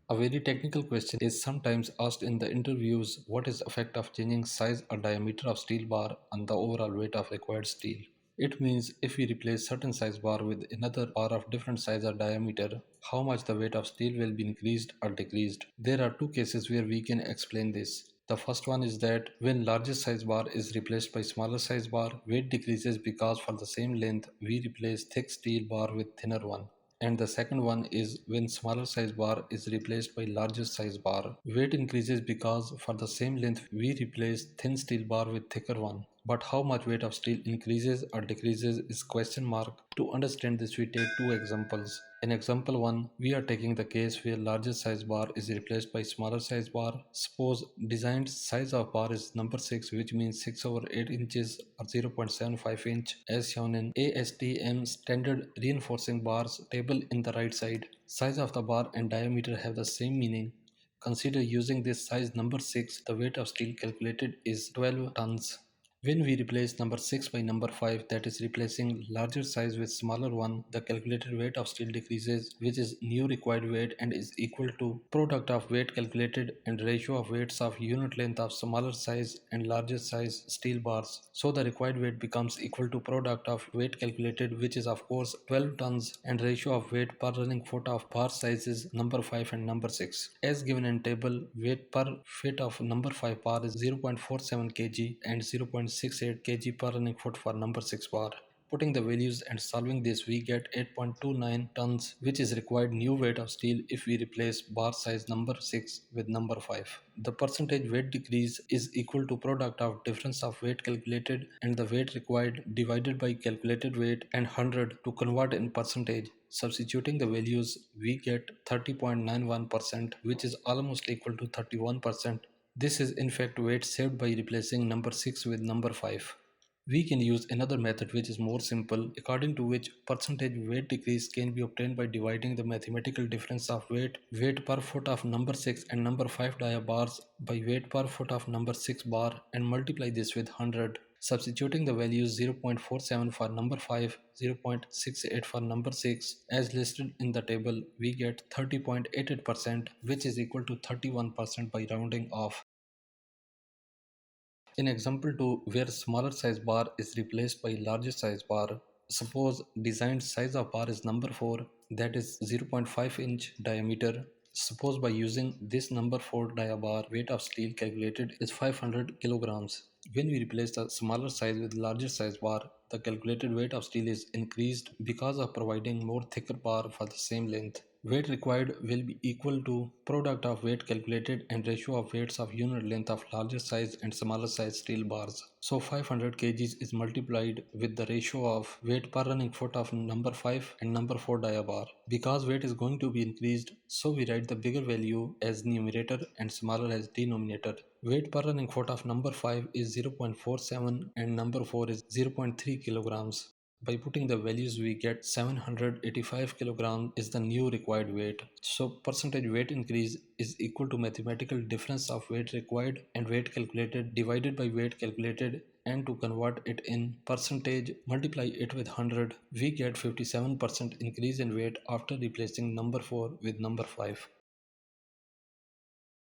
A very technical question is sometimes asked in the interviews: what is the effect of changing size or diameter of steel bar on the overall weight of required steel? It means if we replace certain size bar with another bar of different size or diameter, how much the weight of steel will be increased or decreased. There are two cases where we can explain this. The first one is that when largest size bar is replaced by smaller size bar, weight decreases because for the same length we replace thick steel bar with thinner one. And the second one is when smaller size bar is replaced by larger size bar. Weight increases because for the same length we replace thin steel bar with thicker one. But how much weight of steel increases or decreases is question mark. To understand this we take two examples. In example 1, we are taking the case where larger size bar is replaced by smaller size bar. Suppose designed size of bar is number 6, which means 6 over 8 inches or 0.75 inch as shown in ASTM standard reinforcing bars table in the right side. Size of the bar and diameter have the same meaning. Consider using this size number 6, the weight of steel calculated is 12 tons. When we replace number 6 by number 5, that is replacing larger size with smaller one, the calculated weight of steel decreases, which is new required weight and is equal to product of weight calculated and ratio of weights of unit length of smaller size and larger size steel bars. So the required weight becomes equal to product of weight calculated, which is of course 12 tons, and ratio of weight per running foot of bar sizes number 5 and number 6. As given in table, weight per foot of number 5 bar is 0.47 kg and 0.68 kg per running foot for number 6 bar. Putting the values and solving this, we get 8.29 tons, which is required new weight of steel if we replace bar size number 6 with number 5. The percentage weight decrease is equal to product of difference of weight calculated and the weight required divided by calculated weight and 100 to convert in percentage. Substituting the values, we get 30.91%, which is almost equal to 31%. This is in fact weight saved by replacing number 6 with number 5. We can use another method which is more simple, according to which percentage weight decrease can be obtained by dividing the mathematical difference of weight per foot of number 6 and number 5 dia bars by weight per foot of number 6 bar and multiply this with 100. Substituting the values 0.47 for number 5, 0.68 for number 6 as listed in the table, we get 30.88%, which is equal to 31% by rounding off. In example 2, where smaller size bar is replaced by larger size bar, suppose designed size of bar is number 4, that is 0.5 inch diameter. Suppose by using this number 4 dia bar, weight of steel calculated is 500 kilograms. When we replace the smaller size with larger size bar, the calculated weight of steel is increased because of providing more thicker bar for the same length. Weight required will be equal to product of weight calculated and ratio of weights of unit length of larger size and smaller size steel bars. So 500 kgs is multiplied with the ratio of weight per running foot of number 5 and number 4 dia bar. Because weight is going to be increased, so we write the bigger value as numerator and smaller as denominator. Weight per running foot of number 5 is 0.47 and number 4 is 0.3 kilograms. By putting the values, we get 785 kg is the new required weight. So percentage weight increase is equal to mathematical difference of weight required and weight calculated divided by weight calculated, and to convert it in percentage, multiply it with 100. We get 57% increase in weight after replacing number 4 with number 5.